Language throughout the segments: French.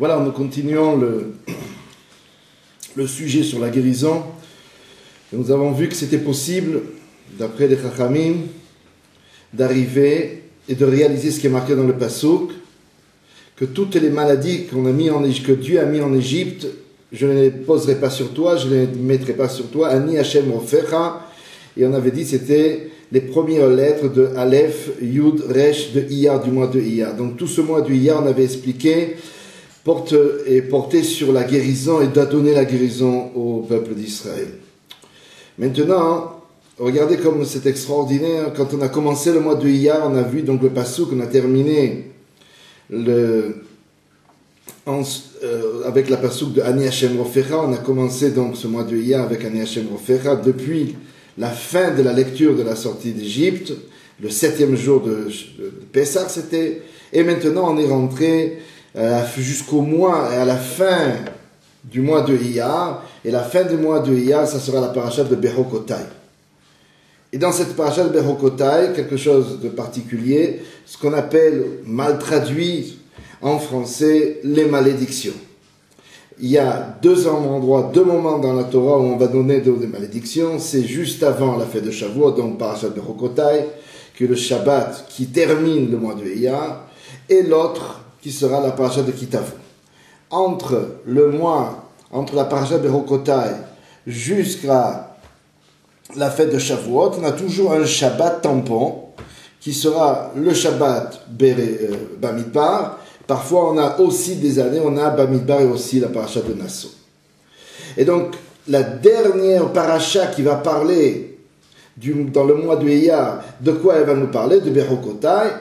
Voilà, nous continuons le sujet sur la guérison. Nous avons vu que c'était possible, d'après les Chachamim, d'arriver et de réaliser ce qui est marqué dans le Passouk, que toutes les maladies que Dieu a mis en Égypte, je ne les poserai pas sur toi, je ne les mettrai pas sur toi. Ani Hashem Rofecha. Et on avait dit c'était les premières lettres de Aleph, Yud, Resh, de Iyar, du mois de Iyar. Donc tout ce mois de Iyar, on avait expliqué, porté sur la guérison et donner la guérison au peuple d'Israël. Maintenant, regardez comme c'est extraordinaire. Quand on a commencé le mois de Iyar, on a vu donc le Passouk, on a terminé avec la Passouk de Ani Hashem Rofecha. On a commencé donc ce mois de Iyar avec Ani Hashem Rofecha depuis la fin de la lecture de la sortie d'Égypte, le 7e jour de Pessah c'était, et maintenant on est rentré jusqu'au mois, à la fin du mois de Iyar, et la fin du mois de Iyar, ça sera la paracha de Bechokotai. Et dans cette paracha de Bechokotai, quelque chose de particulier, ce qu'on appelle, mal traduit en français, les malédictions. Il y a deux moments dans la Torah où on va donner des malédictions. C'est juste avant la fête de Shavuot, donc parashat Bechokotai, qui est le Shabbat qui termine le mois de Iyar, et l'autre qui sera la parashat de Kitavu. Entre la parashat Bechokotai jusqu'à la fête de Shavuot, on a toujours un Shabbat tampon qui sera le Shabbat Bamidbar. Parfois, on a aussi des années, on a Bamidbar et aussi la paracha de Nassau. Et donc, la dernière paracha qui va parler dans le mois de Iyar, de quoi elle va nous parler? De Bechokotai.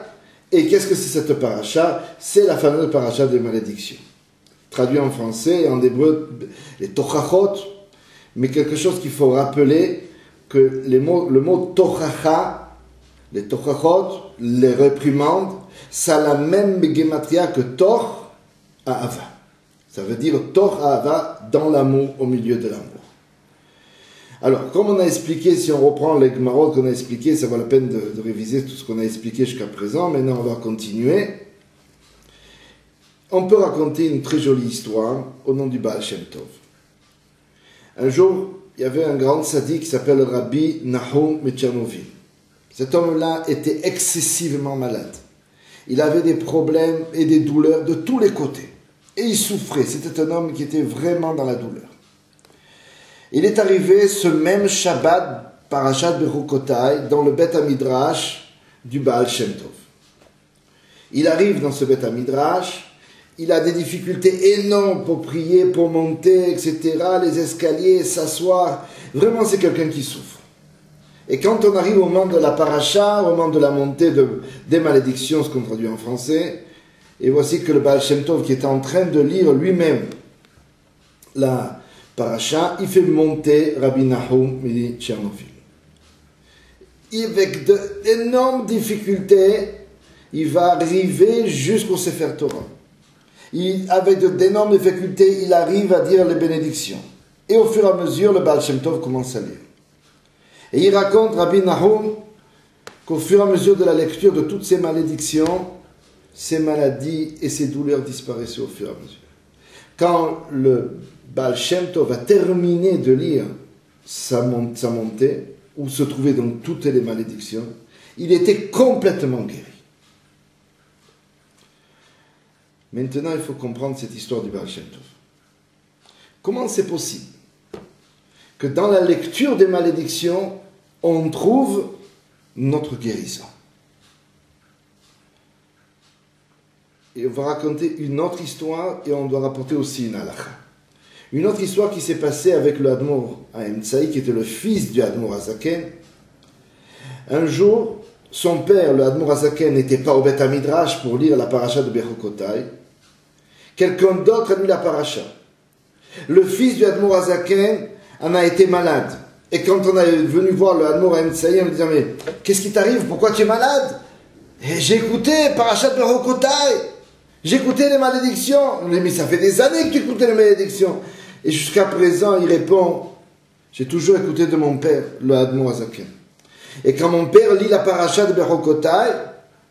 Et qu'est-ce que c'est cette paracha? C'est la fameuse paracha des malédictions. Traduit en français et en hébreu, les tochachot. Mais quelque chose qu'il faut rappeler, que le mot tochacha, les tochachot, les réprimandes, ça a la même gematria que Tor Ahava. Ça veut dire Tor Ahava, dans l'amour, au milieu de l'amour. Alors, comme on a expliqué, si on reprend les Gemarot qu'on a expliqué, ça vaut la peine de réviser tout ce qu'on a expliqué jusqu'à présent. Maintenant, on va continuer. On peut raconter une très jolie histoire au nom du Baal Shem Tov. Un jour, il y avait un grand sadique qui s'appelle Rabbi Nahum Metchernovil. Cet homme-là était excessivement malade. Il avait des problèmes et des douleurs de tous les côtés. Et il souffrait. C'était un homme qui était vraiment dans la douleur. Il est arrivé ce même Shabbat, Parashat Bechokotai, dans le Beth Midrash du Baal Shem Tov. Il arrive dans ce Beth Midrash, il a des difficultés énormes pour prier, pour monter, etc., les escaliers, s'asseoir. Vraiment, c'est quelqu'un qui souffre. Et quand on arrive au moment de la paracha, au moment de la montée des malédictions, ce qu'on traduit en français, et voici que le Baal Shem Tov, qui est en train de lire lui-même la paracha, il fait monter Rabbi Nahum Metchernovil. Avec d'énormes difficultés, il va arriver jusqu'au Sefer Torah. Avec d'énormes difficultés, il arrive à dire les bénédictions. Et au fur et à mesure, le Baal Shem Tov commence à lire. Et il raconte, Rabbi Nahum, qu'au fur et à mesure de la lecture de toutes ces malédictions, ces maladies et ces douleurs disparaissaient au fur et à mesure. Quand le Baal Shem Tov a terminé de lire sa montée, où se trouvaient donc toutes les malédictions, il était complètement guéri. Maintenant, il faut comprendre cette histoire du Baal Shem Tov. Comment c'est possible que dans la lecture des malédictions, on trouve notre guérison? Et on va raconter une autre histoire et on doit rapporter aussi une halakha. Une autre histoire qui s'est passée avec le Admor Haemtsaï, qui était le fils du Admor Hazaken. Un jour, son père, le Admor Hazaken, n'était pas au Beth Midrash pour lire la paracha de Bechokotai. Quelqu'un d'autre a lu la paracha. Le fils du Admor Hazaken en a été malade. Et quand on est venu voir le Admor Haemtsaï, on lui disait, mais qu'est-ce qui t'arrive? Pourquoi tu es malade? Et j'ai écouté parachat Bechokotai. J'ai écouté les malédictions. On lui dit, mais ça fait des années que tu écoutes les malédictions. Et jusqu'à présent, il répond, j'ai toujours écouté de mon père, le Admor Hazaken. Et quand mon père lit la paracha de Bechokotai,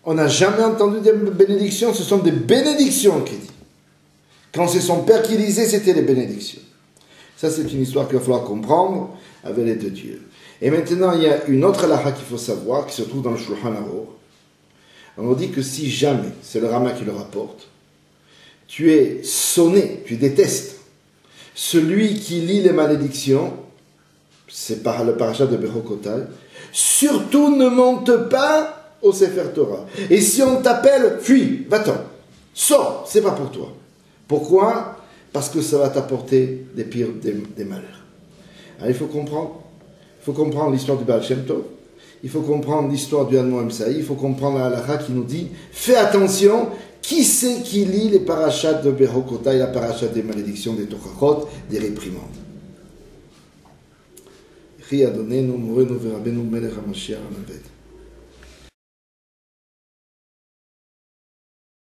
on n'a jamais entendu des bénédictions, ce sont des bénédictions qu'il dit. Quand c'est son père qui lisait, c'était les bénédictions. Ça, c'est une histoire qu'il va falloir comprendre avec les deux dieux. Et maintenant, il y a une autre halakha qu'il faut savoir, qui se trouve dans le Shulchan Aruch. On dit que si jamais, c'est le Rama qui le rapporte, tu es sonné, tu détestes celui qui lit les malédictions, c'est par le parachat de Bechokotai, surtout ne monte pas au Sefer Torah. Et si on t'appelle, fuis, va-t'en, sors, c'est pas pour toi. Pourquoi? Parce que ça va t'apporter des pires des malheurs. Alors il faut comprendre l'histoire du Baal Shem Tov, il faut comprendre l'histoire du Admor Emsaï, il faut comprendre la halakha qui nous dit, fais attention, qui c'est qui lit les parachats de Bechokotai, la parachat des malédictions, des tochachot, des réprimandes. Ri Adonenu, Morenu, Verabenu, Melech HaMashiach, Amen.